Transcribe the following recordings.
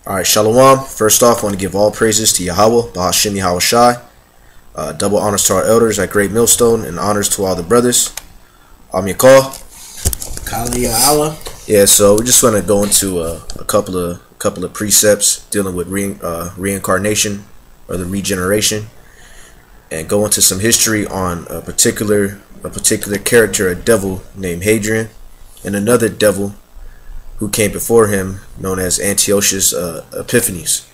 Alright, Shalom. First off, I want to give all praises to Yahweh, Bahashim Yahweh Shai. Double honors to our elders at Great Millstone, and honors to all the brothers. Yakal. Kali Allah. Yeah, so we just want to go into a couple of precepts dealing with reincarnation or the regeneration, and go into some history on a particular character, a devil named Hadrian, and another devil who came before him, known as Antiochus Epiphanes.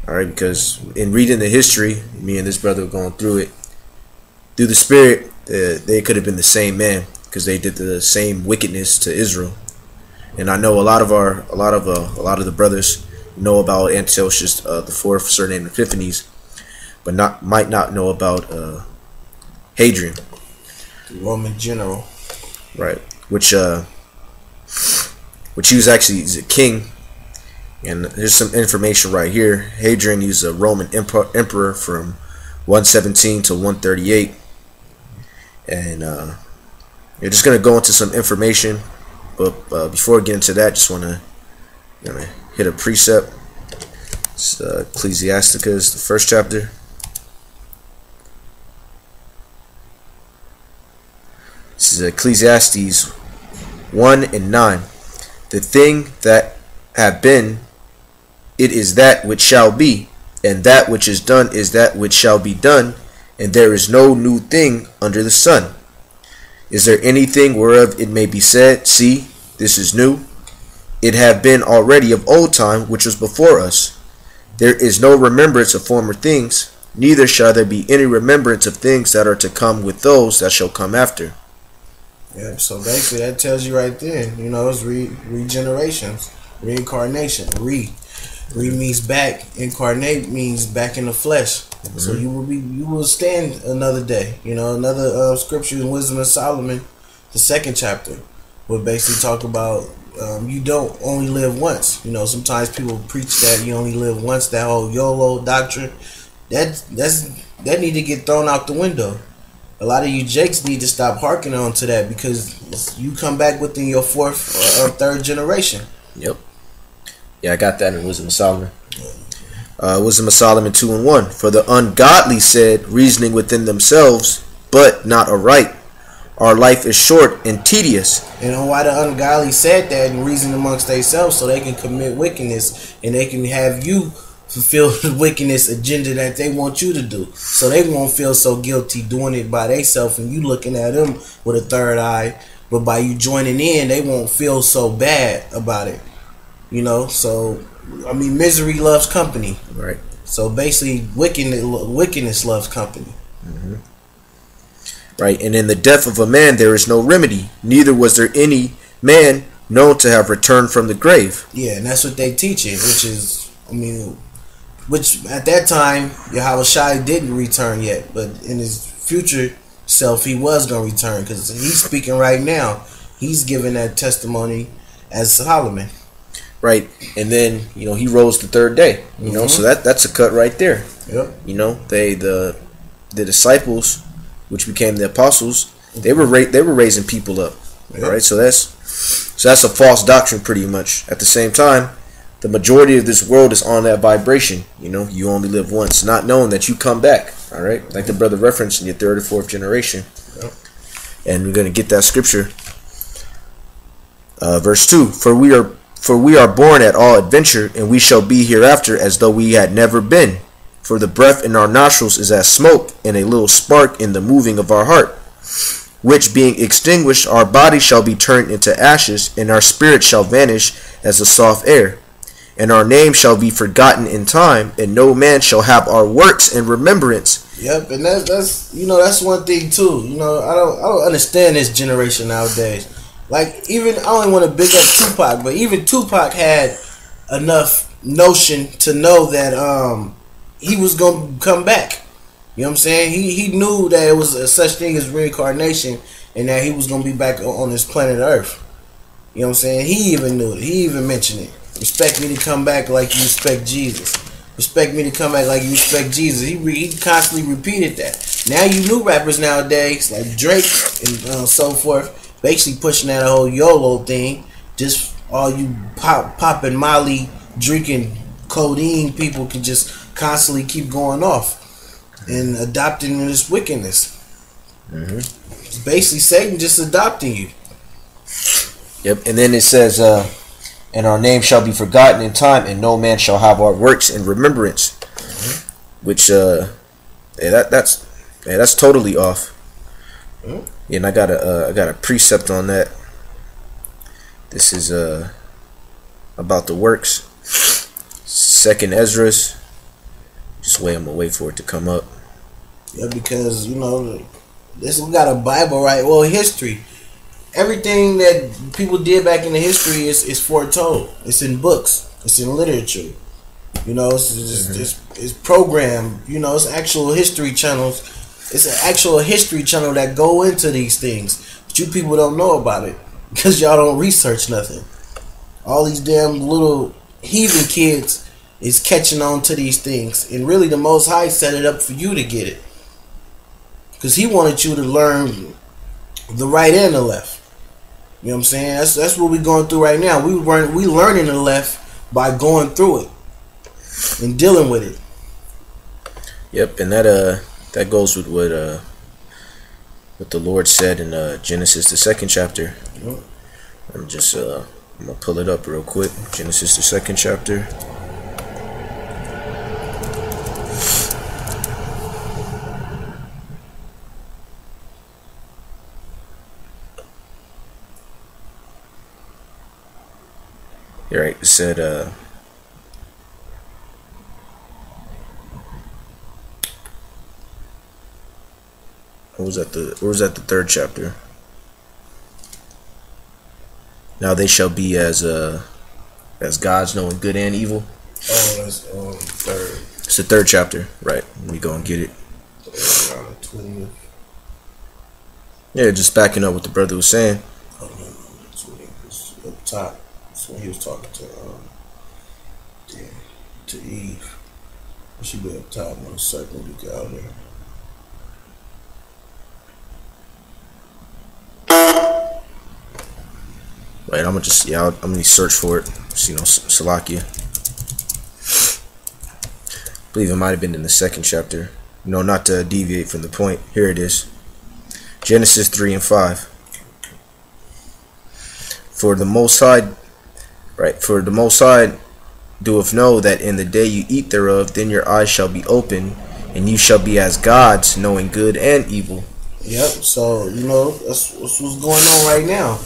Alright, because in reading the history, me and this brother were going through it, through the spirit, they could have been the same man, because they did the same wickedness to Israel. And I know a lot of the brothers know about Antiochus the fourth, surnamed Epiphanes, but might not know about Hadrian, The Roman general. right? Which he was actually, he's a king. And there's some information right here. Hadrian, he's a Roman emperor from 117 to 138. And you're just gonna go into some information, but before I get into that, just wanna hit a precept. It's Ecclesiasticus, the first chapter. This is Ecclesiastes 1 and 9. The thing that have been, it is that which shall be, and that which is done is that which shall be done, and there is no new thing under the sun. Is there anything whereof it may be said, see, this is new? It have been already of old time, which was before us. There is no remembrance of former things, neither shall there be any remembrance of things that are to come with those that shall come after. Yeah, so basically that tells you right there, it's regenerations, reincarnation. Re means back, incarnate means back in the flesh. Mm-hmm. So you will stand another day. Another scripture in Wisdom of Solomon, the second chapter, would basically talk about you don't only live once. Sometimes people preach that you only live once, that whole YOLO doctrine. That need to get thrown out the window. A lot of you jakes need to stop harking on to that, because you come back within your fourth or third generation. Yep. Yeah, I got that in Wisdom of Solomon. Wisdom of Solomon 2 and 1. For the ungodly said, reasoning within themselves, but not aright. Our life is short and tedious. And why the ungodly said that and reason amongst themselves, so they can commit wickedness and they can have you fulfill the wickedness agenda that they want you to do, so they won't feel so guilty doing it by themselves and you looking at them with a third eye. But by you joining in, they won't feel so bad about it. So misery loves company, right? So basically, wickedness loves company. Mm-hmm. Right. And in the death of a man there is no remedy, neither was there any man known to have returned from the grave. Yeah, and that's what they teach it, which at that time Yahweh Shai didn't return yet, but in his future self he was going to return, because he's speaking right now. He's giving that testimony as Solomon. Right. And then, he rose the third day. So that's a cut right there. Yep. The disciples, which became the apostles, they were raising people up. Yep. All right. So that's a false doctrine pretty much. At the same time, the majority of this world is on that vibration. You only live once, not knowing that you come back. All right, like the brother referenced in your third or fourth generation. Yep. And we're going to get that scripture. Verse 2: For we are born at all adventure, and we shall be hereafter as though we had never been. For the breath in our nostrils is as smoke, and a little spark in the moving of our heart. Which being extinguished, our body shall be turned into ashes, and our spirit shall vanish as a soft air. And our name shall be forgotten in time, and no man shall have our works in remembrance. Yep, and that's one thing too. I don't understand this generation nowadays. Like, even I only want to big up Tupac, but even Tupac had enough notion to know that he was gonna come back. You know what I'm saying? He knew that it was a such thing as reincarnation, and that he was gonna be back on this planet Earth. You know what I'm saying? He even knew it. He even mentioned it. Respect me to come back like you respect Jesus. Respect me to come back like you respect Jesus. He constantly repeated that. Now you new rappers nowadays, like Drake and so forth, basically pushing that whole YOLO thing. Just all you popping Molly, drinking codeine people can just constantly keep going off and adopting this wickedness. It's basically Satan just adopting you. Yep, and then it says, and our name shall be forgotten in time, and no man shall have our works in remembrance. Which, that's totally off. And I got a precept on that. This is about the works. Second Ezra's. Just I'm gonna wait for it to come up. Yeah, because we got a Bible, right? Well, history. Everything that people did back in the history is foretold. It's in books. It's in literature. It's programmed. It's actual history channels. It's an actual history channel that go into these things. But you people don't know about it because y'all don't research nothing. All these damn little heathen kids is catching on to these things. And really the Most High set it up for you to get it. Because he wanted you to learn the right and the left. You know what I'm saying? That's what we're going through right now. We learning the left by going through it and dealing with it. Yep, and that goes with what the Lord said in Genesis the 2nd chapter. I'm gonna pull it up real quick. Genesis the 2nd chapter. You're right. It said, what was that the 3rd chapter? Now they shall be as gods, knowing good and evil. Oh, that's 3rd. It's the 3rd chapter, right? Let me go and get it. Around the 20th. Yeah, just backing up what the brother was saying. Oh, no, 20th was up top. That's when he was talking to Eve. She be up top. 1 second, we get out there. Right, I'm gonna search for it. Salakia. I believe it might have been in the 2nd chapter. Not to deviate from the point. Here it is. Genesis 3 and 5. For the Most High doeth know that in the day you eat thereof, then your eyes shall be open, and you shall be as gods, knowing good and evil. Yep. So that's what's going on right now.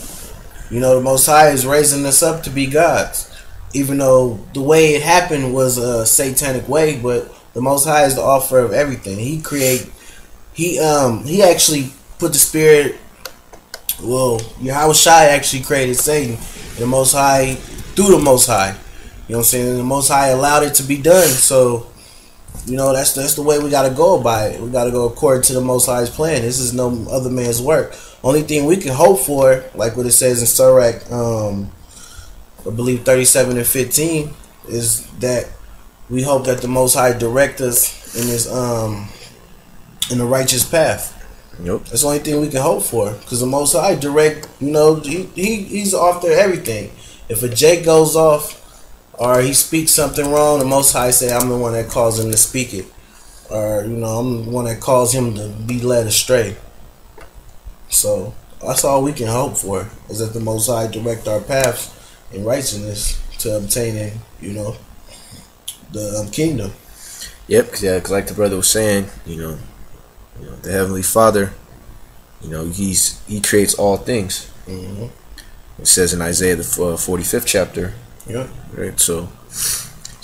The Most High is raising us up to be gods, even though the way it happened was a satanic way. But the Most High is the author of everything. He actually put the spirit. Well, Yahushua actually created Satan. The Most High through the Most High. You know what I'm saying? The Most High allowed it to be done. So that's the way we got to go about it. We got to go according to the Most High's plan. This is no other man's work. Only thing we can hope for, like what it says in Sirach, I believe 37 and 15, is that we hope that the Most High direct us in his in the righteous path. Yep. That's the only thing we can hope for, because the Most High direct. He's off there everything. If a Jake goes off or he speaks something wrong, the Most High say, I'm the one that caused him to speak it, or I'm the one that caused him to be led astray. So that's all we can hope for, is that the Most High direct our paths in righteousness to obtaining, the kingdom. Yep, because like the brother was saying, the Heavenly Father, he creates all things. Mm-hmm. It says in Isaiah the 45th chapter. Yeah. Right. So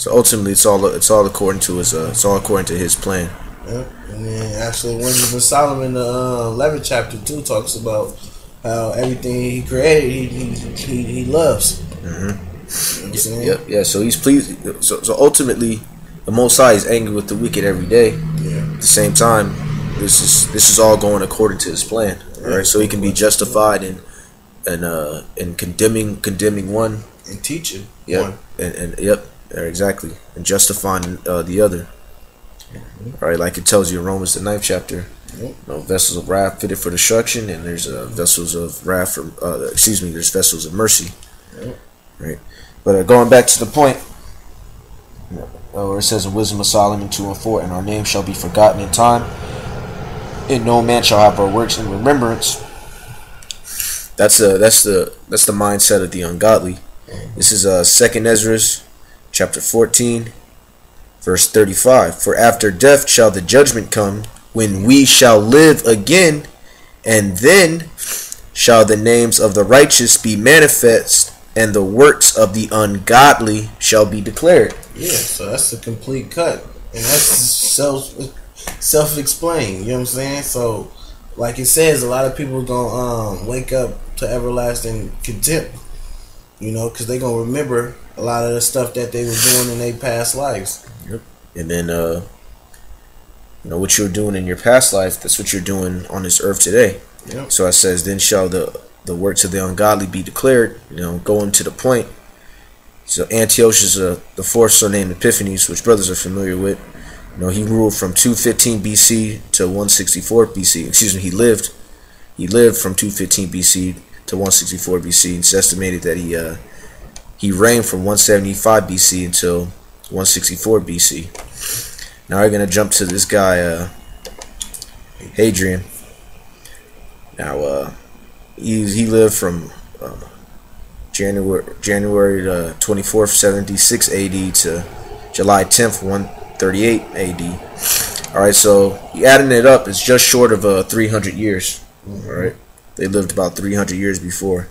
ultimately, it's all according to his plan. Yeah. And then actually, Wisdom of Solomon, the 11th chapter 2, talks about how everything he created, he loves. Mm-hmm. You know what I'm saying? Yep. Yeah. So he's pleased. So ultimately, the Most High is angry with the wicked every day. Yeah. At the same time, this is all going according to his plan. All right. So he can be justified in condemning one and teaching. Yep. One. And yep. Exactly. And justifying the other. All right, like it tells you in Romans the 9th chapter, vessels of wrath fitted for destruction, and there's vessels of wrath from there's vessels of mercy. Right. But going back to the point, Or it says in Wisdom of Solomon 2:4, and our name shall be forgotten in time, and no man shall have our works in remembrance. That's the mindset of the ungodly. This is 2nd Ezra chapter 14, verse 35. For after death shall the judgment come, when we shall live again, and then shall the names of the righteous be manifest, and the works of the ungodly shall be declared. Yeah, so that's a complete cut, and that's self-explained. You know what I'm saying? So, like it says, a lot of people gonna wake up to everlasting contempt. You know, because they gonna remember a lot of the stuff that they were doing in their past lives. Yep. And then, what you were doing in your past life, that's what you're doing on this earth today. Yep. So it says, then shall the works of the ungodly be declared. Going to the point. So Antiochus, the fourth son named Epiphanes, which brothers are familiar with. He ruled from 215 BC to 164 BC. Excuse me, he lived from 215 BC to 164 BC. It's estimated that he reigned from 175 BC until 164 BC. Now we're gonna jump to this guy, Hadrian. Now he lived from January 24th, 76 AD to July 10th, 138 AD. All right, so adding it up, it's just short of 300 years. All right, they lived about 300 years before.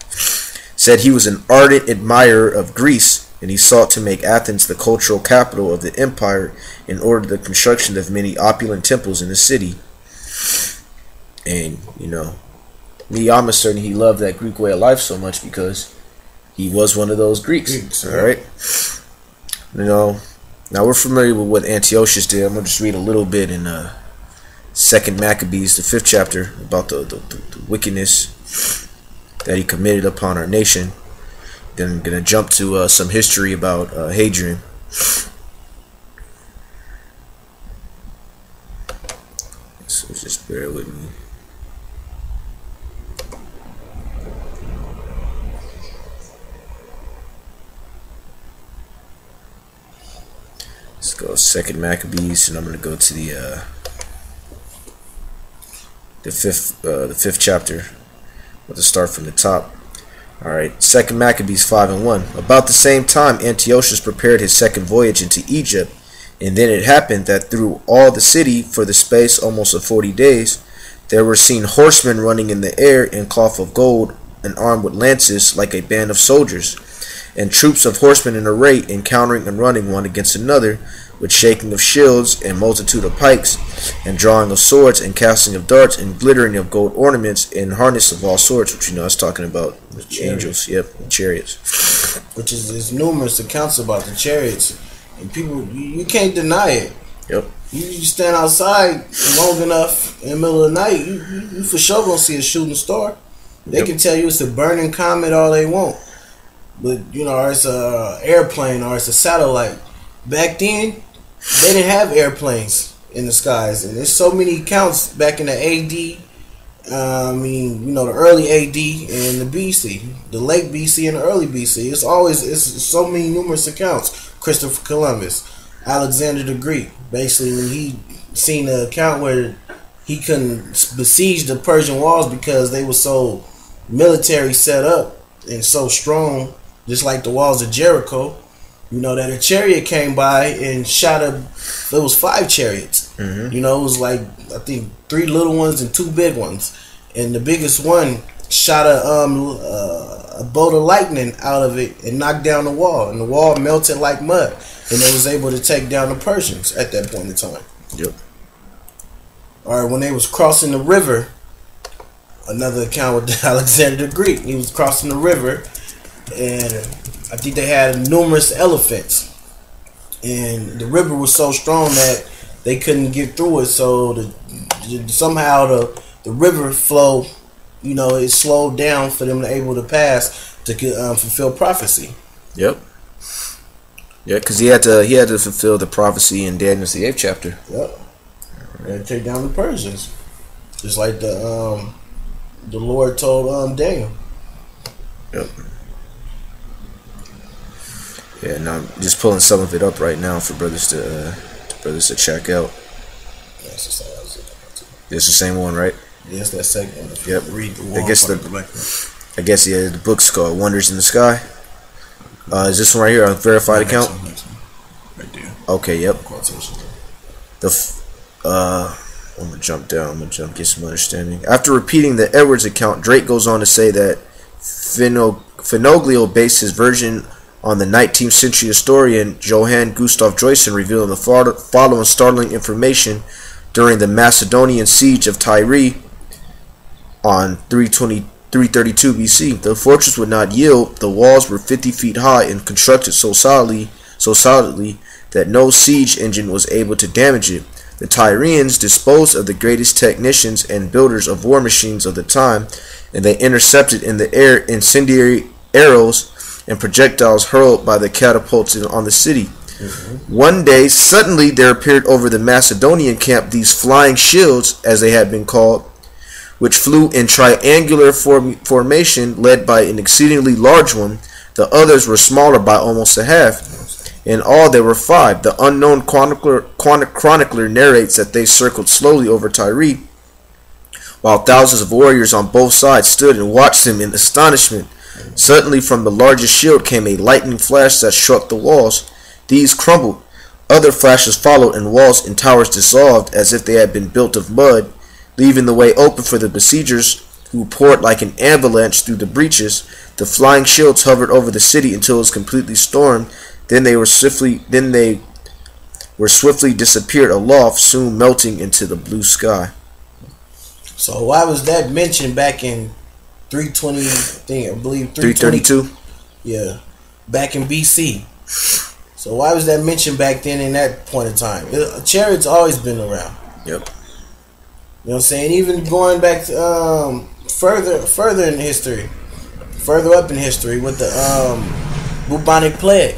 Said he was an ardent admirer of Greece, and he sought to make Athens the cultural capital of the empire in order to the construction of many opulent temples in the city. And I'm certain he loved that Greek way of life so much because he was one of those Greeks. All right. Now we're familiar with what Antiochus did. I'm gonna just read a little bit in 2nd Maccabees, the 5th chapter, about the wickedness that he committed upon our nation. Then I'm gonna jump to some history about Hadrian. So just bear with me. Let's go 2nd Maccabees, and I'm going to go to the fifth chapter. Let's start from the top. All right, 2nd Maccabees 5:1. About the same time, Antiochus prepared his second voyage into Egypt, and then it happened that through all the city, for the space almost of 40 days, there were seen horsemen running in the air in cloth of gold, and armed with lances, like a band of soldiers, and troops of horsemen in array, encountering and running one against another, with shaking of shields, and multitude of pikes, and drawing of swords, and casting of darts, and glittering of gold ornaments, and harness of all sorts, which I was talking about the angels, chariots. Which is numerous accounts about the chariots, and people, you can't deny it. Yep. You stand outside long enough in the middle of the night, you for sure gonna see a shooting star. They can tell you it's a burning comet all they want, but or it's a airplane or it's a satellite. Back then, they didn't have airplanes in the skies, and there's so many accounts back in the AD. The early AD and the BC, the late BC and the early BC. It's so many numerous accounts. Christopher Columbus, Alexander the Greek. Basically, when he seen the account where he couldn't besiege the Persian walls because they were so military set up and so strong, just like the walls of Jericho. That a chariot came by and shot there was 5 chariots. Mm-hmm. It was like, I think 3 little ones and 2 big ones. And the biggest one shot a bolt of lightning out of it and knocked down the wall. And the wall melted like mud. And they was able to take down the Persians at that point in time. Yep. All right, when they was crossing the river, another account with Alexander the Greek. He was crossing the river, and I think they had numerous elephants, and the river was so strong that they couldn't get through it. So somehow the river flow, it slowed down for them to able to pass to fulfill prophecy. Yep. Yeah, because he had to fulfill the prophecy in Daniel's the 8th chapter. Yep. They had to take down the Persians, just like the Lord told Daniel. Yep. Yeah, and I'm just pulling some of it up right now for brothers to check out. That's just how I was looking at it. It's the same one, right? Yes, that second one. Yep. Read the I guess the book's called Wonders in the Sky. Is this one right here a verified account? Right there. Okay, yep. Quotation. I'm gonna jump down. I'm gonna get some understanding. After repeating the Edwards account, Drake goes on to say that Finoglio based his version on the 19th century historian Johann Gustav Joyson, revealing the following startling information during the Macedonian siege of Tyre on 332 BC. The fortress would not yield. The walls were 50 feet high and constructed so solidly that no siege engine was able to damage it. The Tyrians disposed of the greatest technicians and builders of war machines of the time, and they intercepted in the air incendiary arrows and projectiles hurled by the catapults on the city. One day, suddenly there appeared over the Macedonian camp these flying shields, as they had been called, which flew in triangular formation, led by an exceedingly large one. The others were smaller by almost a half. In all, there were 5. The unknown chronicler narrates that they circled slowly over Tyre, while thousands of warriors on both sides stood and watched them in astonishment. Suddenly, from the largest shield came a lightning flash that struck the walls. These crumbled. Other flashes followed, and walls and towers dissolved as if they had been built of mud, leaving the way open for the besiegers, who poured like an avalanche through the breaches. The flying shields hovered over the city until it was completely stormed. Then they were swiftly disappeared aloft, soon melting into the blue sky. So why was that mentioned back in 320? I believe 332. Yeah, back in BC. So why was that mentioned back then in that point in time? Chariots always been around. Yep. You know what I'm saying? Even going back to further in history, further up in history with the bubonic plague.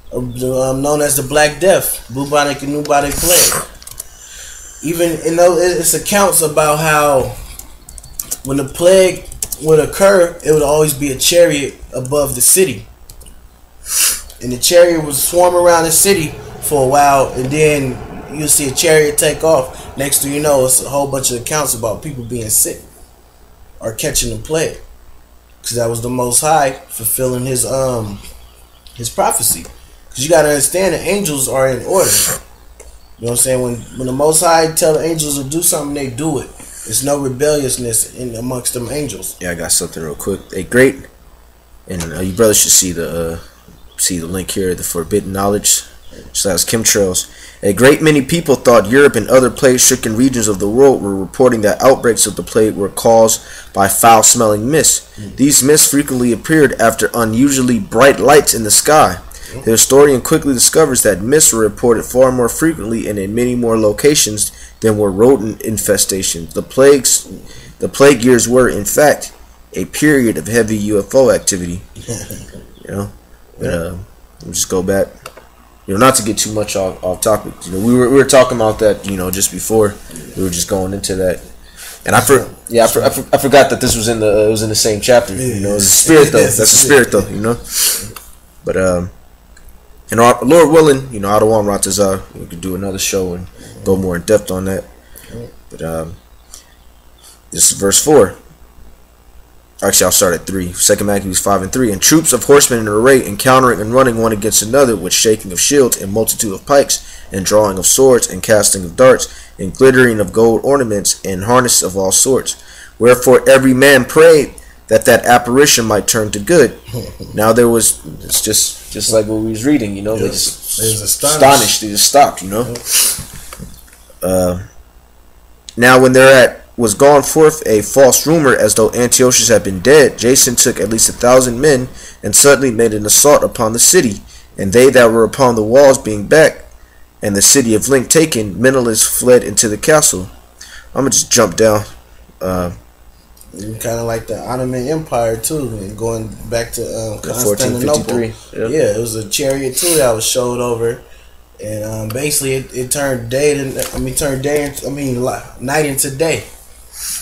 Known as the Black Death, bubonic and bubonic plague. Even it's accounts about how when the plague would occur, it would always be a chariot above the city, and the chariot would swarm around the city for a while, and then you'll see a chariot take off. Next thing you know, it's a whole bunch of accounts about people being sick or catching the plague, because that was the Most High fulfilling his prophecy. Because you got to understand, the angels are in order. You know what I'm saying? When the Most High tell the angels to do something, they do it. There's no rebelliousness in amongst them angels. Yeah, I got something real quick. A great, and you brothers should see the link here, the forbidden knowledge / chemtrails. A great many people thought Europe and other plague-stricken regions of the world were reporting that outbreaks of the plague were caused by foul-smelling mists. These mists frequently appeared after unusually bright lights in the sky. The historian quickly discovers that mists were reported far more frequently and in many more locations than were rodent infestations. The plague years were, in fact, a period of heavy UFO activity. You know, but we'll just go back. You know, not to get too much off topic. You know, we were talking about that. You know, just before we were just going into that, and I forgot that this was in the same chapter. You know, it's a spirit though. That's a spirit though. You know, but and Lord willing, you know, Adawan Ratazar, we could do another show and go more in depth on that. But this is verse 4. Actually, I'll start at 3. 2 Maccabees 5 and 3. And troops of horsemen in array, encountering and running one against another, with shaking of shields and multitude of pikes, and drawing of swords, and casting of darts, and glittering of gold ornaments, and harness of all sorts. Wherefore every man prayed that apparition might turn to good. Now there was, it's just like what we was reading, you know, they just astonished, they just stopped, you know. Now when thereat was gone forth a false rumor as though Antiochus had been dead, Jason took at least 1,000 men, and suddenly made an assault upon the city, and they that were upon the walls being back, and the city of Link taken, Menelaus fled into the castle. I'm gonna just jump down. Kind of like the Ottoman Empire too, and going back to Constantinople. Yep. Yeah, it was a chariot too that was showed over, and basically it turned night into day,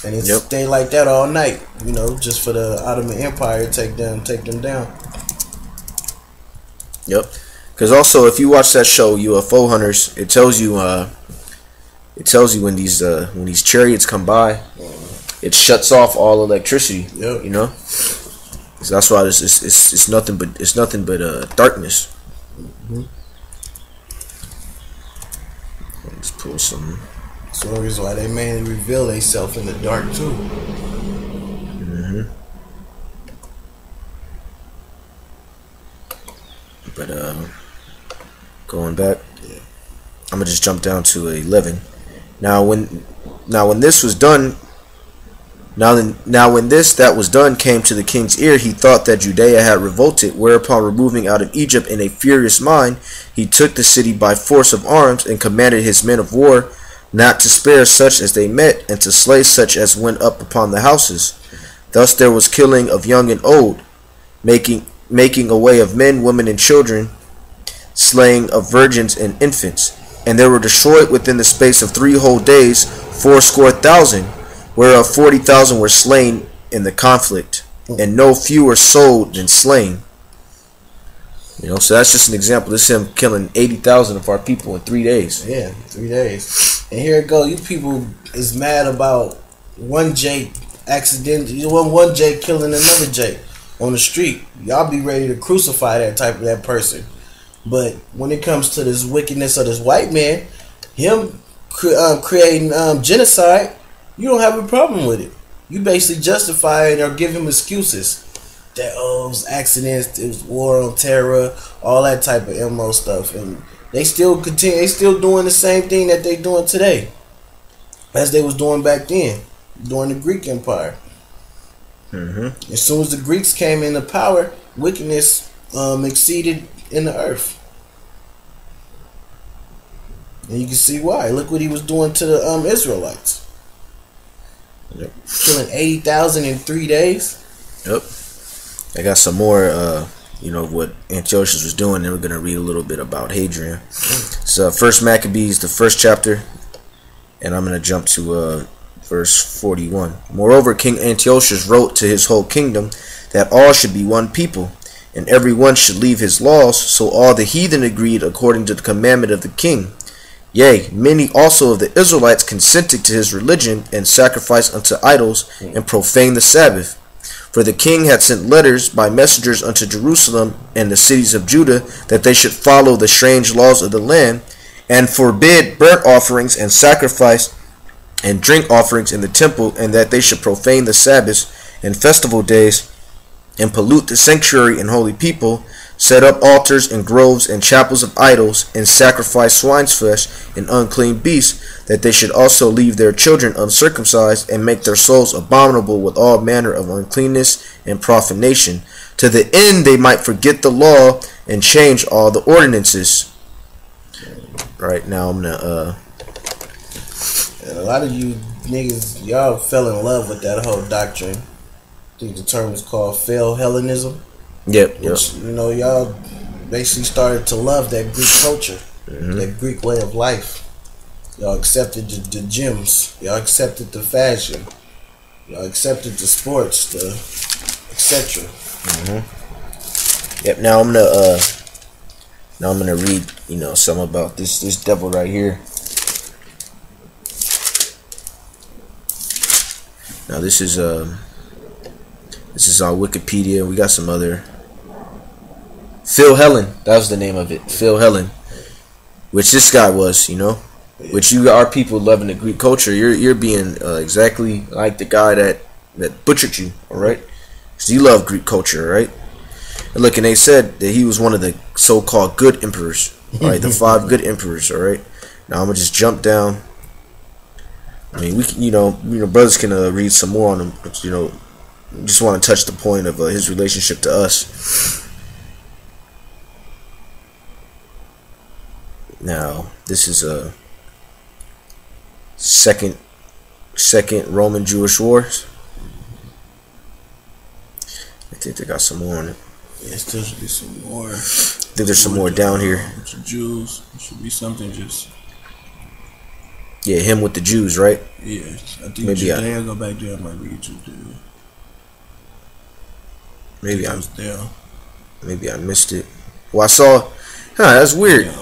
and it stayed like that all night. You know, just for the Ottoman Empire to take them down. Yep. Because also, if you watch that show UFO Hunters, it tells you when these chariots come by, it shuts off all electricity. Yep. You know. So that's why it's nothing but darkness. Mm-hmm. Let's pull some. That's the reason why they mainly reveal themselves in the dark too. Mm-hmm. But going back, yeah. I'm gonna just jump down to 11. Now when this was done. Now when this that was done came to the king's ear, he thought that Judea had revolted, whereupon removing out of Egypt in a furious mind, he took the city by force of arms, and commanded his men of war not to spare such as they met, and to slay such as went up upon the houses. Thus there was killing of young and old, making away of men, women, and children, slaying of virgins and infants. And there were destroyed within the space of 3 whole days 80,000, whereof 40,000 were slain in the conflict, and no fewer sold than slain. You know, so that's just an example. This is him killing 80,000 of our people in 3 days. Yeah, 3 days. And here it go. You people is mad about one Jake one Jake killing another Jake on the street. Y'all be ready to crucify that person. But when it comes to this wickedness of this white man, him creating genocide, you don't have a problem with it. You basically justify it or give him excuses. That it was accidents, it was war on terror, all that type of MO stuff. And they still continue, they still doing the same thing that they doing today. As they was doing back then, during the Greek Empire. Mm-hmm. As soon as the Greeks came into power, wickedness exceeded in the earth. And you can see why. Look what he was doing to the Israelites. Yep. Killing 80,000 in 3 days. Yep. I got some more, what Antiochus was doing. Then we're going to read a little bit about Hadrian. So, First Maccabees, the 1st chapter. And I'm going to jump to verse 41. Moreover, King Antiochus wrote to his whole kingdom that all should be one people, and every one should leave his laws. So all the heathen agreed according to the commandment of the king. Yea, many also of the Israelites consented to his religion, and sacrificed unto idols, and profaned the Sabbath. For the king had sent letters by messengers unto Jerusalem and the cities of Judah, that they should follow the strange laws of the land, and forbid burnt offerings and sacrifice and drink offerings in the temple, and that they should profane the Sabbaths and festival days, and pollute the sanctuary and holy people, set up altars and groves and chapels of idols, and sacrifice swine's flesh and unclean beasts, that they should also leave their children uncircumcised, and make their souls abominable with all manner of uncleanness and profanation, to the end they might forget the law and change all the ordinances. Right now I'm gonna And a lot of you niggas, y'all fell in love with that whole doctrine. I think the term is called fail Hellenism. Yep. Which, y'all basically started to love that Greek culture, that Greek way of life. Y'all accepted the gyms. Y'all accepted the fashion. Y'all accepted the sports, the etc. Yep. Now I'm gonna read some about this devil right here. Now this is our Wikipedia. We got some other. Phil Helen, that was the name of it. Phil Helen, which this guy was, which you our people loving the Greek culture. You're being exactly like the guy that butchered you. All right, because you love Greek culture, right? And look, and they said that he was one of the so-called good emperors. All right, the 5 good emperors. All right. Now I'm gonna just jump down. I mean, we can, brothers can read some more on him, but just want to touch the point of his relationship to us. Now, this is a second Roman Jewish Wars. I think they got some more on it. Yeah, still should be some more. I think there's some more down here. Jews. It should be something just. Yeah, him with the Jews, right? Yeah, I think maybe Judea go back there. I might read Judea. Maybe I missed it. Well, I saw. That's weird. Yeah, I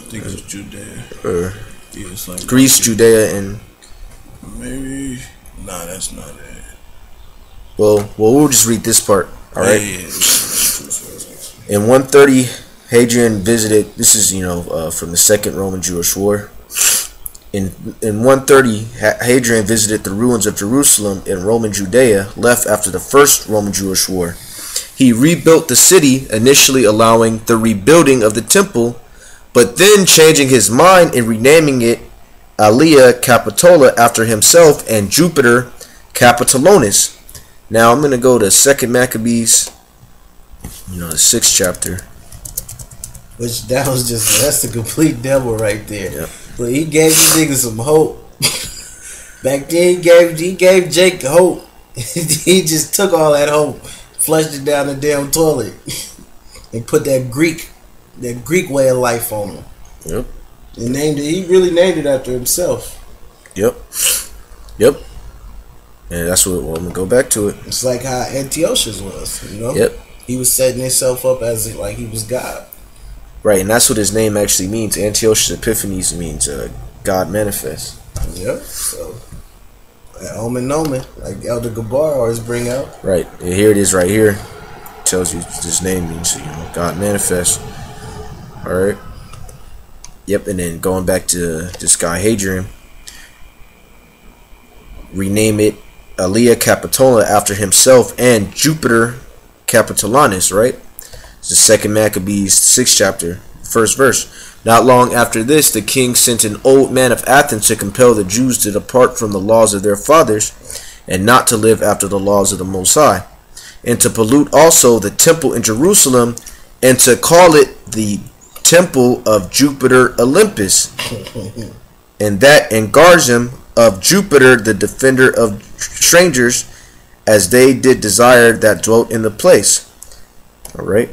think it's Judea. Yeah, it's like Greece, Judea, and maybe. Nah, that's not it. Well, we'll just read this part. All right. Yeah. In 130, Hadrian visited. This is from the Second Roman Jewish War. In 130, Hadrian visited the ruins of Jerusalem in Roman Judea, left after the First Roman Jewish War. He rebuilt the city, initially allowing the rebuilding of the temple, but then changing his mind and renaming it Aelia Capitola after himself and Jupiter Capitolinus. Now I'm going to go to 2nd Maccabees, the 6th chapter. Which that's the complete devil right there. Yep. But he gave these niggas some hope. Back then he gave Jake hope. He just took all that hope, flushed it down the damn toilet, and put that Greek way of life on him. Yep. And he really named it after himself. Yep. And that's what I'm gonna go back to it. It's like how Antiochus was, Yep. He was setting himself up as like he was God. Right, and that's what his name actually means. Antiochus Epiphanes means God manifest. Yep. So, omen nomen, like Elder Gabar always bring out. Right, and here it is right here. It tells you his name means, God manifest. All right. Yep, and then going back to this guy Hadrian, rename it Aelia Capitola after himself and Jupiter Capitolinus, right? It's the 2nd Maccabees 6th chapter, 1st verse. Not long after this, the king sent an old man of Athens to compel the Jews to depart from the laws of their fathers and not to live after the laws of the Most High, and to pollute also the temple in Jerusalem and to call it the temple of Jupiter Olympus, and that in Garzim of Jupiter the defender of strangers, as they did desire that dwelt in the place. All right.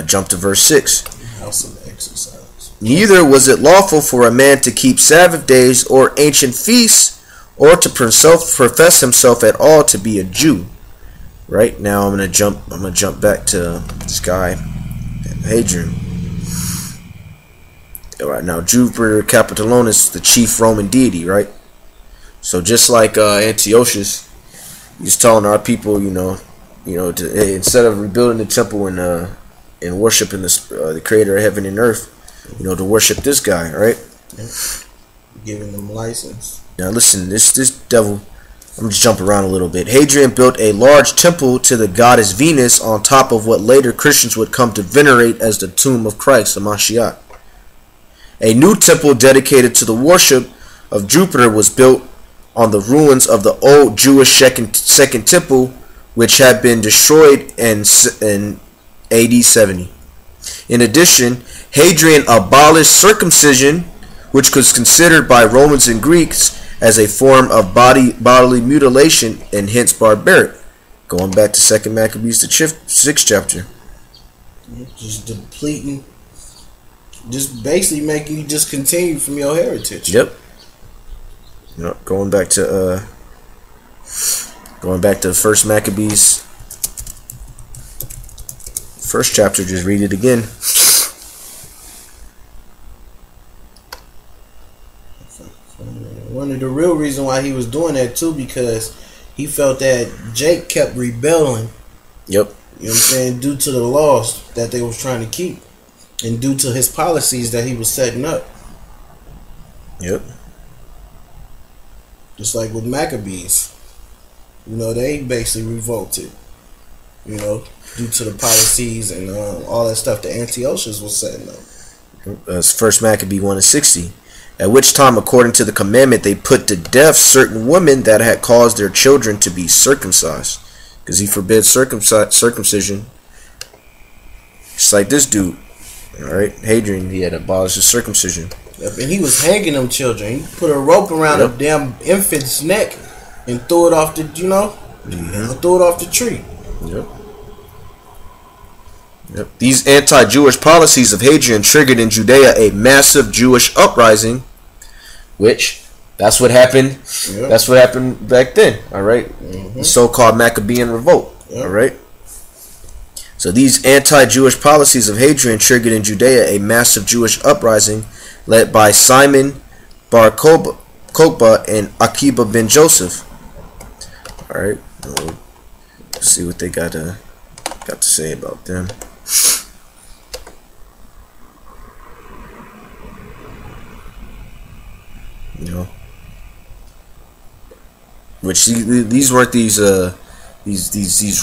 Jump to verse 6. House of exercise. Neither was it lawful for a man to keep Sabbath days or ancient feasts, or to profess himself at all to be a Jew. Right now, I'm gonna jump back to this guy Hadrian. All right, now Jupiter Capitolinus, the chief Roman deity, right? So just like Antiochus, he's telling our people, instead of rebuilding the temple and worshiping the Creator of heaven and earth, to worship this guy, right? Giving them license. Now listen, this devil. I'm just jump around a little bit. Hadrian built a large temple to the goddess Venus on top of what later Christians would come to venerate as the tomb of Christ, the Mashiach. A new temple dedicated to the worship of Jupiter was built on the ruins of the old Jewish second temple, which had been destroyed in AD 70. In addition, Hadrian abolished circumcision, which was considered by Romans and Greeks as a form of bodily mutilation and hence barbaric. Going back to 2nd Maccabees, the 6th chapter. Just depleting, just basically making you discontinue from your heritage. Yep. Going back to 1st Maccabees, 1st chapter. Just read it again. One of the real reason why he was doing that too, because he felt that Jake kept rebelling. Yep. You know what I'm saying? Due to the laws that they was trying to keep, and due to his policies that he was setting up. Yep. Just like with Maccabees, they basically revolted. Due to the policies and all that stuff that Antiochus was setting up. That's 1st Maccabee 1:60. At which time, according to the commandment, they put to death certain women that had caused their children to be circumcised, because he forbids circumcision. Just like this dude, all right, Hadrian, he had abolished the circumcision. Yep, and he was hanging them children. He put a rope around a damn infant's neck and threw it off the, threw it off the tree. Yep. These anti-Jewish policies of Hadrian triggered in Judea a massive Jewish uprising, which that's what happened. Yep. That's what happened back then. All right, the so-called Maccabean revolt. Yep. All right. So these anti-Jewish policies of Hadrian triggered in Judea a massive Jewish uprising led by Simon Bar Kokhba and Akiba ben Joseph. All right, let's see what they got to say about them. You know, which these weren't these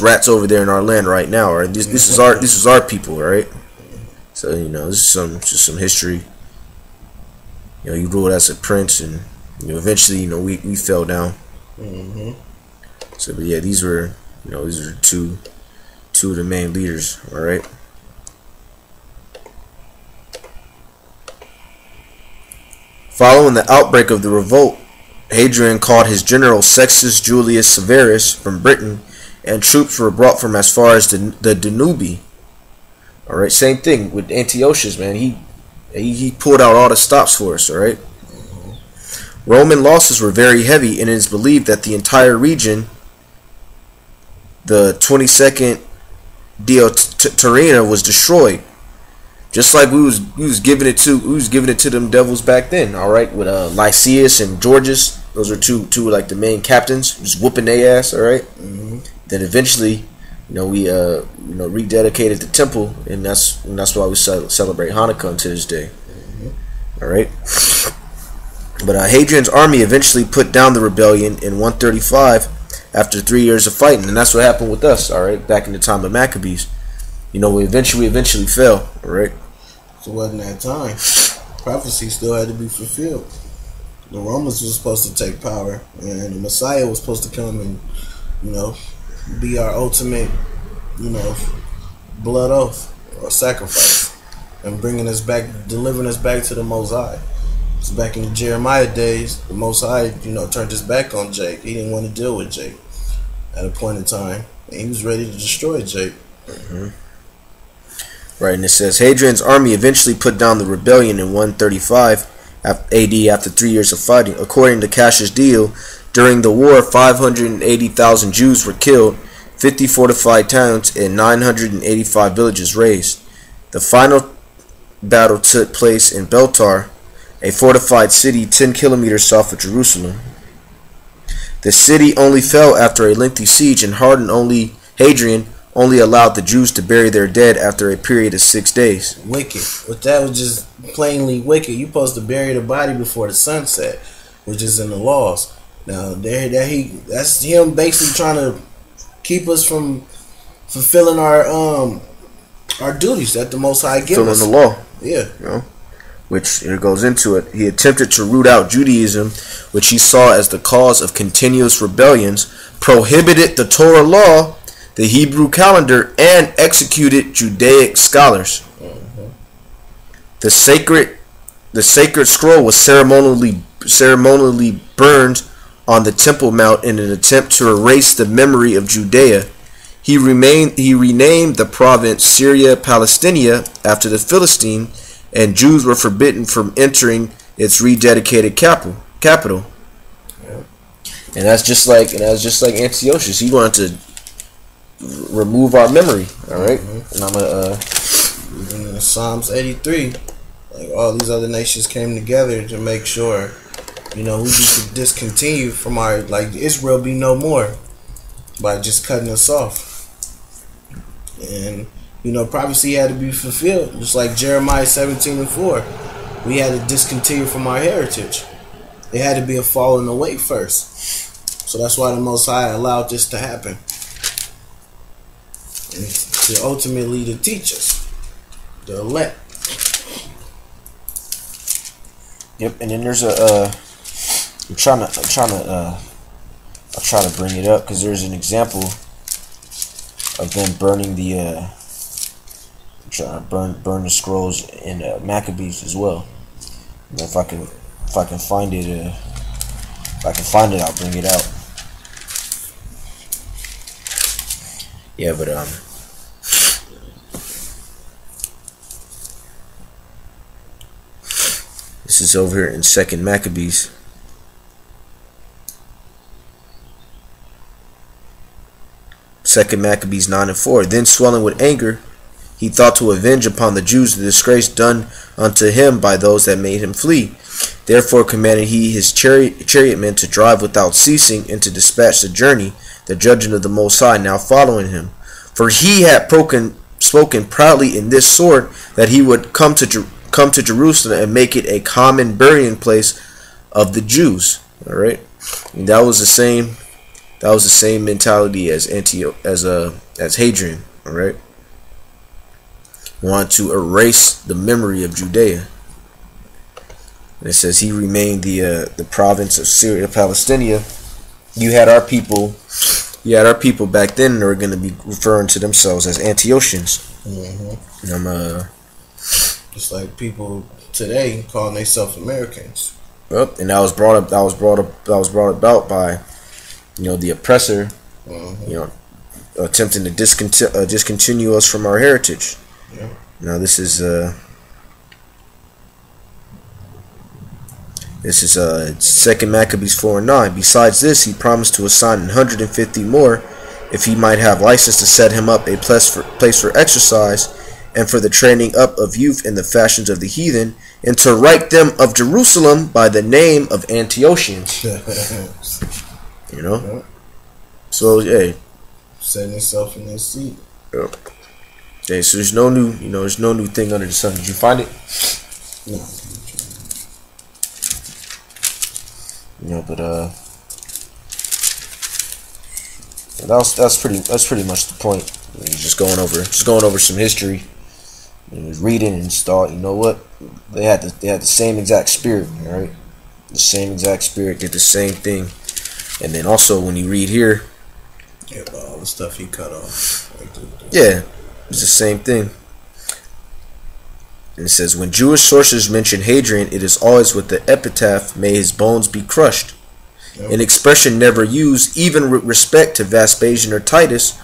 rats over there in our land right now, right? This is our people, right? So you know, this is just some history. You know, he ruled as a prince, and you know, eventually, you know, we fell down. So, but yeah, these were two of the main leaders. All right. Following the outbreak of the revolt, Hadrian called his general Sextus Julius Severus from Britain, and troops were brought from as far as the Danube. All right, same thing with Antiochus, man. He pulled out all the stops for us. All right. Roman losses were very heavy, and it is believed that the entire region, the 22nd Dioterina, was destroyed. Just like we was giving it to them devils back then, all right, with Lysias and Georgius. Those are two like the main captains, just whooping their ass, all right. Then eventually, you know, we rededicated the temple, and that's why we celebrate Hanukkah to this day, all right. But Hadrian's army eventually put down the rebellion in 135 after 3 years of fighting, and that's what happened with us, all right, back in the time of Maccabees. You know, we eventually fell, all right. So it wasn't that time. Prophecy still had to be fulfilled. The Romans were supposed to take power, and the Messiah was supposed to come and, you know, be our ultimate, you know, blood oath or sacrifice, and delivering us back to the Most High. So back in the Jeremiah days, the Most High, you know, turned his back on Jake. He didn't want to deal with Jake at a point in time, and he was ready to destroy Jake. Right, and it says Hadrian's army eventually put down the rebellion in 135 AD after 3 years of fighting. According to Cassius Dio, during the war, 580,000 Jews were killed, 50 fortified towns, and 985 villages razed. The final battle took place in Beltar, a fortified city 10 kilometers south of Jerusalem. The city only fell after a lengthy siege, and Hadrian only allowed the Jews to bury their dead after a period of 6 days. Wicked. But that was just plainly wicked. You're supposed to bury the body before the sun set, which is in the laws. Now, that's him basically trying to keep us from fulfilling our duties that the Most High gives us. Fulfilling the law. Yeah. You know? Which it goes into it. He attempted to root out Judaism, which he saw as the cause of continuous rebellions, prohibited the Torah law, the Hebrew calendar, and executed Judaic scholars. The sacred scroll was ceremonially burned on the Temple Mount in an attempt to erase the memory of Judea. He renamed the province Syria Palestinia after the Philistine, and Jews were forbidden from entering its rededicated capital. And that's just like Antiochus. He wanted to remove our memory. All right, and I'm in Psalms 83, like all these other nations came together to make sure, you know, we could discontinue from our, like, Israel be no more by just cutting us off. And you know, prophecy had to be fulfilled, just like Jeremiah 17:4. We had to discontinue from our heritage. It had to be a falling away first. So that's why the Most High allowed this to happen, and to ultimately to teach us, the elect. Yep, and then there's a I'll try to bring it up because there's an example of them burning the burn the scrolls in Maccabees as well. And if I can find it, I'll bring it out. Yeah, but this is over here in 2nd Maccabees. 2 Maccabees 9:4. Then swelling with anger, he thought to avenge upon the Jews the disgrace done unto him by those that made him flee. Therefore commanded he his chariotmen to drive without ceasing, and to dispatch the journey, the judgment of the Most High now following him. For he had spoken proudly in this sword that he would come to Jerusalem and make it a common burying place of the Jews. All right, and that was the same mentality as as Hadrian. All right, wanted to erase the memory of Judea. And it says he remained the province of Syria, Palestina. You had our people back then that were going to be referring to themselves as Antiochus. Mm-hmm. Just like people today calling themselves Americans. Well, and that was brought about by, the oppressor, attempting to discontinue us from our heritage. Yeah. Now this is 2 Maccabees 4:9. Besides this, he promised to assign 150 more, if he might have license to set him up a place for exercise, and for the training up of youth in the fashions of the heathen, and to write them of Jerusalem by the name of Antiochus. Yep. So hey, setting himself in his seat. Yep. Okay, so there's no new thing under the sun. Did you find it? No. But that's pretty much the point. Just going over some history. And was reading and just thought, you know what? They had the same exact spirit, all right? The same exact spirit, did the same thing. And then also when you read here, about all the stuff he cut off. Yeah, it's the same thing. And it says, when Jewish sources mention Hadrian, it is always with the epitaph, may his bones be crushed. Yep. An expression never used, even with respect to Vespasian or Titus,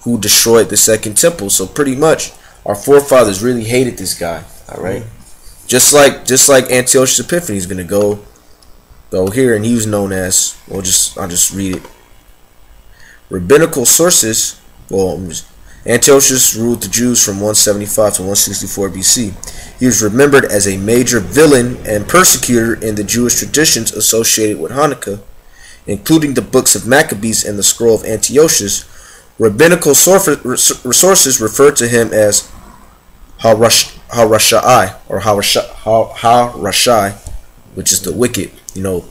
who destroyed the Second Temple. So pretty much, our forefathers really hated this guy. All right, just like Antiochus Epiphanes is gonna go here, and he was known as, I'll just read it. Rabbinical sources. Antiochus ruled the Jews from 175 to 164 BC. He was remembered as a major villain and persecutor in the Jewish traditions associated with Hanukkah, including the books of Maccabees and the scroll of Antiochus. Rabbinical sources refer to him as Ha-Rashai, or Ha-Rashai, which is the wicked. The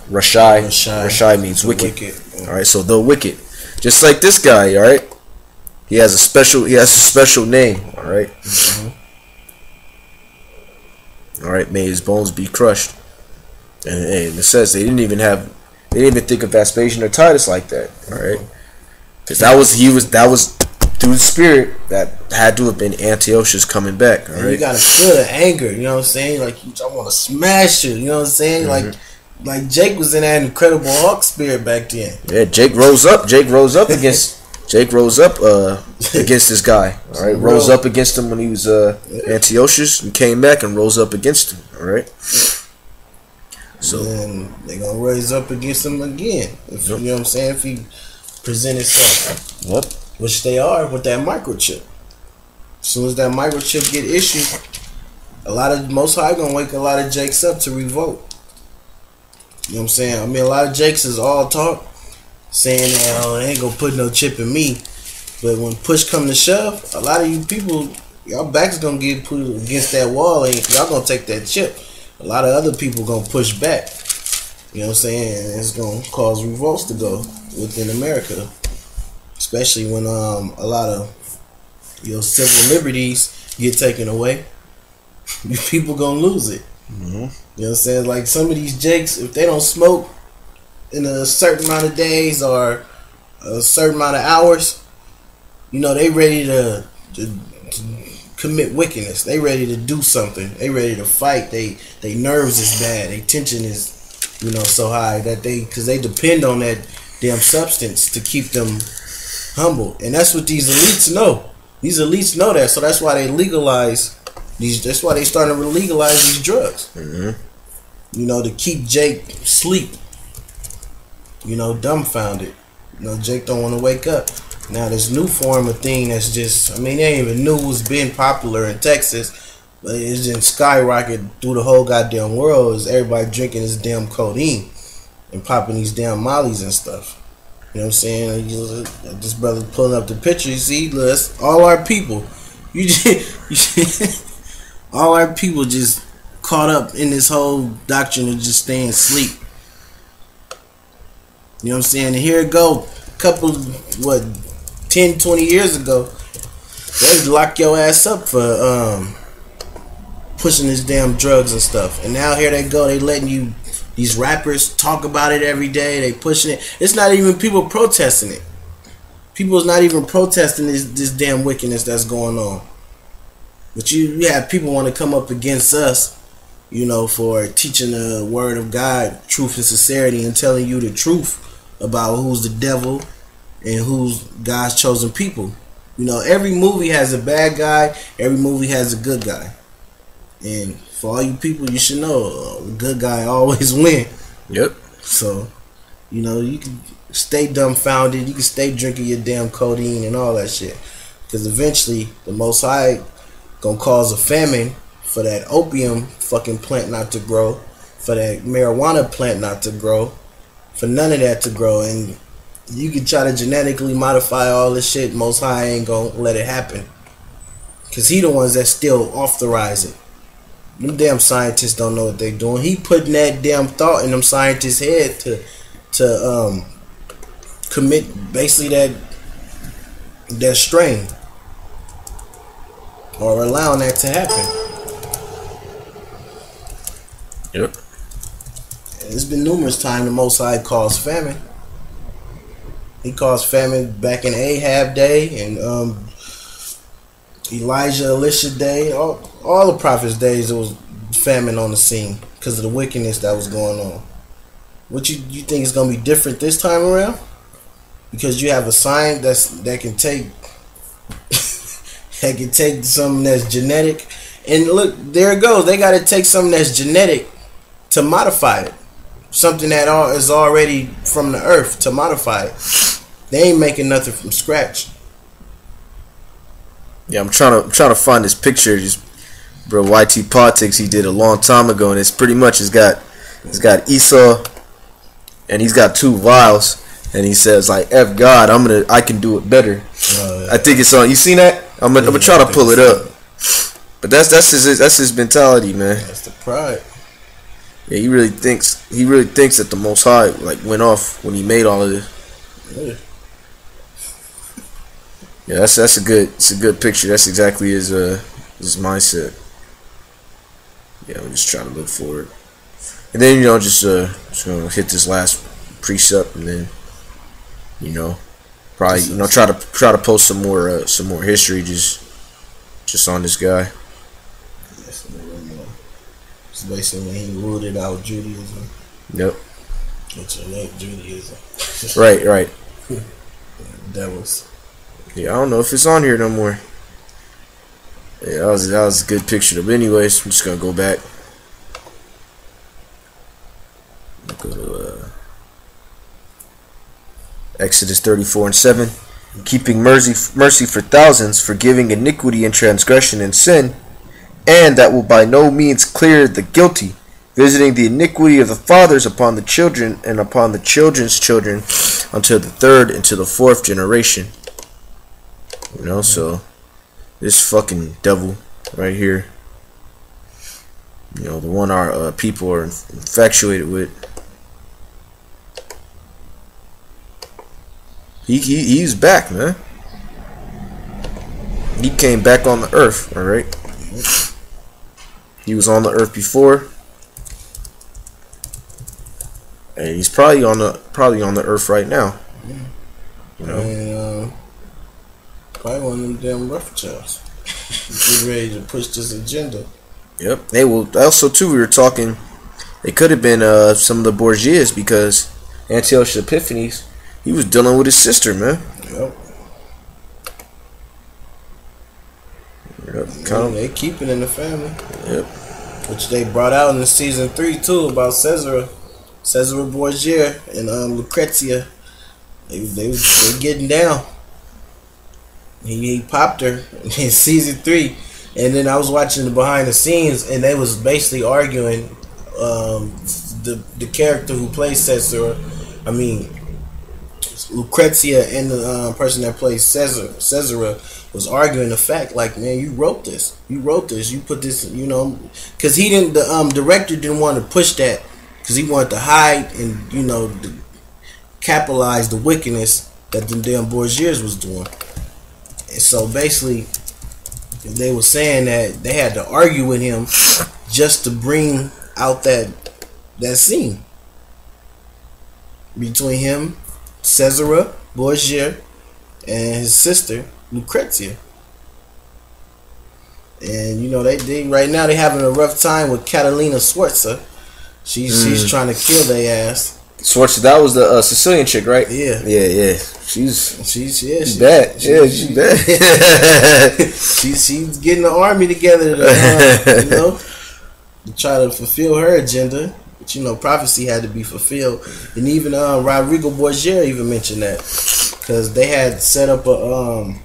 Rashai means wicked. Yeah. All right, so the wicked, just like this guy. All right, he has a special name. All right. Mm-hmm. All right, may his bones be crushed. And it says they didn't even think of Vespasian or Titus like that. All right, because that was through the spirit that had to have been Antiochus coming back. All right, you gotta feel the anger. You know what I'm saying? Like, I want to smash you. You know what I'm saying? Mm-hmm. Like Jake was in that Incredible Hulk spirit back then. Yeah, Jake rose up against this guy. All right, rose up against him when he was Antiochus, and came back and rose up against him. All right. So then they're gonna raise up against him again. If you know what I'm saying, if he present himself. Yep. Which they are with that microchip. As soon as that microchip get issued, Most High gonna wake a lot of Jakes up to revolt. You know what I'm saying? I mean, a lot of Jakes is all talk, saying that they ain't gonna put no chip in me. But when push come to shove, a lot of you people, y'all backs gonna get put against that wall, and y'all gonna take that chip. A lot of other people gonna push back. You know what I'm saying? And it's gonna cause revolts to go within America, especially when a lot of civil liberties get taken away. People gonna lose it. Mm-hmm. You know what I'm saying? Like some of these Jakes, if they don't smoke in a certain amount of days or a certain amount of hours, they ready to commit wickedness. They ready to do something. They ready to fight. They nerves is bad. They tension is so high that because they depend on that damn substance to keep them humble. And that's what these elites know. These elites know that, so that's why they legalize these. That's why they starting to legalize these drugs. Mm-hmm. To keep Jake sleep. dumbfounded. Jake don't want to wake up. Now this new form of thing that's just, they ain't even knew was being popular in Texas, but it's just skyrocketed through the whole goddamn world. Is everybody drinking this damn codeine and popping these damn mollies and stuff. You know what I'm saying? This brother pulling up the picture. You see, look, all our people. All our people just caught up in this whole doctrine of just staying asleep. You know what I'm saying? And here it go. A couple, 10, 20 years ago, they lock your ass up for pushing this damn drugs and stuff. And now here they go. They letting these rappers talk about it every day. They pushing it. It's not even people protesting it. People's not even protesting this damn wickedness that's going on. But you have people want to come up against us, for teaching the word of God, truth and sincerity, and telling you the truth about who's the devil and who's God's chosen people. Every movie has a bad guy. Every movie has a good guy. And for all you people, you should know the good guy always win. Yep. So, you can stay dumbfounded. You can stay drinking your damn codeine and all that shit. Because eventually, the Most High gonna cause a famine for that opium fucking plant not to grow, for that marijuana plant not to grow, for none of that to grow. And you can try to genetically modify all this shit. Most High ain't gonna let it happen. Because he the ones that still authorize it. Them damn scientists don't know what they doing. He putting that damn thought in them scientists' head to commit basically that strain, or allowing that to happen. Yep. It's been numerous times the Most High caused famine. He caused famine back in Ahab day and Elijah, Elisha day, all the prophets' days. There was famine on the scene because of the wickedness that was going on. What you think is gonna be different this time around? Because you have a sign that can take that can take something that's genetic, and look, there it goes. They got to take something that's genetic to modify it. Something that is already from the earth to modify it. They ain't making nothing from scratch. Yeah, I'm trying to find this picture. Just, bro, YT Politics he did a long time ago, and it's pretty much it's got Esau, and he's got two vials, and he says like F God, I can do it better. I think it's on. You seen that? I'm gonna try to pull it up. But that's his mentality, man. That's the pride. Yeah, he really thinks that the Most High went off when he made all of this. Yeah, that's a good picture. That's exactly his mindset. Yeah, I'm just trying to look for it, and then just gonna hit this last precept, and then probably try to post some more history just on this guy. It's basically when he rooted out Judaism. Yep. Which ain't Judaism. Right. Devils. Yeah, I don't know if it's on here no more. Yeah, that was a good picture. But anyways, I'm just gonna go back. Go to Exodus 34:7. Keeping mercy for thousands, forgiving iniquity and transgression and sin, and that will by no means clear the guilty, visiting the iniquity of the fathers upon the children and upon the children's children until the third and to the fourth generation. So this fucking devil right here, the one our people are infatuated with, he's back, man. He came back on the earth, all right. He was on the earth before, and he's probably on the earth right now. And, probably one of them damn refugees. Get ready to push this agenda. Yep. They will. Also, too, we were talking. It could have been some of the Borgias, because Antiochus Epiphanes, he was dealing with his sister, man. Yep. They keep it in the family. Yep. Which they brought out in the season 3 too about Caesar Caesar Borgia and Lucrezia. They getting down. He popped her in season 3, and then I was watching the behind the scenes, and they was basically arguing. The character who plays Caesar, I mean Lucrezia, and the person that plays Caesar was arguing the fact, like, man, you wrote this, you put this, because he didn't. The director didn't want to push that because he wanted to hide and capitalize the wickedness that the damn Borgias was doing. And so basically, they were saying that they had to argue with him just to bring out that scene between him, Caesar Borgia, and his sister Lucrezia. And they right now they having a rough time with Catalina Sforza. She's trying to kill their ass. Sforza, that was the Sicilian chick, right? Yeah. She's bad. She's bad. She's getting the army together to try to fulfill her agenda. But prophecy had to be fulfilled, and even Rodrigo Borgia even mentioned that, because they had set up a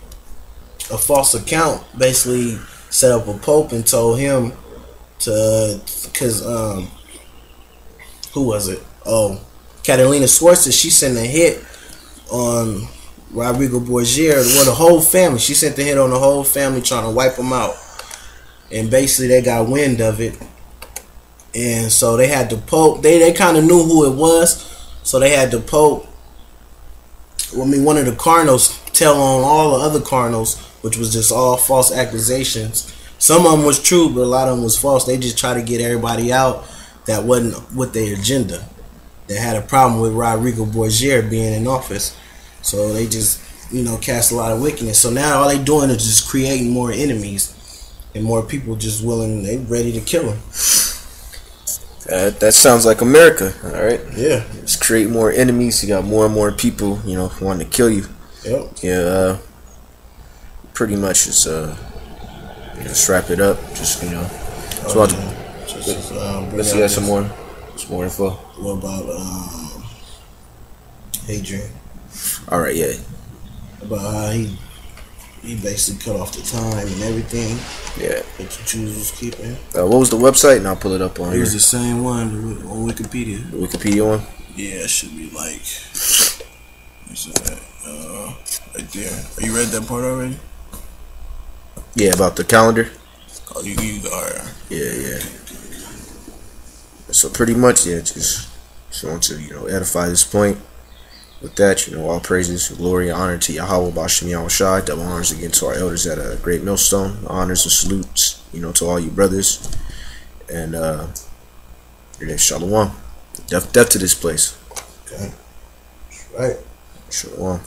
false account, basically set up a pope and told him to, because who was it? Oh, Catalina Sforza. She sent a hit on Rodrigo Borgia, the whole family. She sent the hit on the whole family, trying to wipe them out, and basically they got wind of it. And so they had the Pope. They kind of knew who it was, so they had the Pope. One of the cardinals tell on all the other cardinals, which was just all false accusations. Some of them was true, but a lot of them was false. They just try to get everybody out that wasn't with their agenda, that had a problem with Rodrigo Borgia being in office. So they just cast a lot of wickedness. So now all they doing is just creating more enemies, and more people just they ready to kill him. That sounds like America, all right? Yeah. Just create more enemies. You got more and more people, wanting to kill you. Yep. Yeah. Pretty much just wrap it up. Just let's get some more info. What about Hadrian? All right, yeah. About how he basically cut off the time and everything. Yeah. That the Jews was keeping. What was the website? And I'll pull it up on here. It was the same one on Wikipedia. The Wikipedia one? Yeah, it should be like. What's that? Right there. You read that part already? Yeah, about the calendar. Oh, you are. Yeah. So pretty much, yeah, just want to edify this point. With that, all praises, glory, and honor to Yahweh Bashem Yahushai. Double honors again to our elders at a great millstone. Honors and salutes, to all you brothers. And shalom. Death to this place. Okay. Right. Shalom.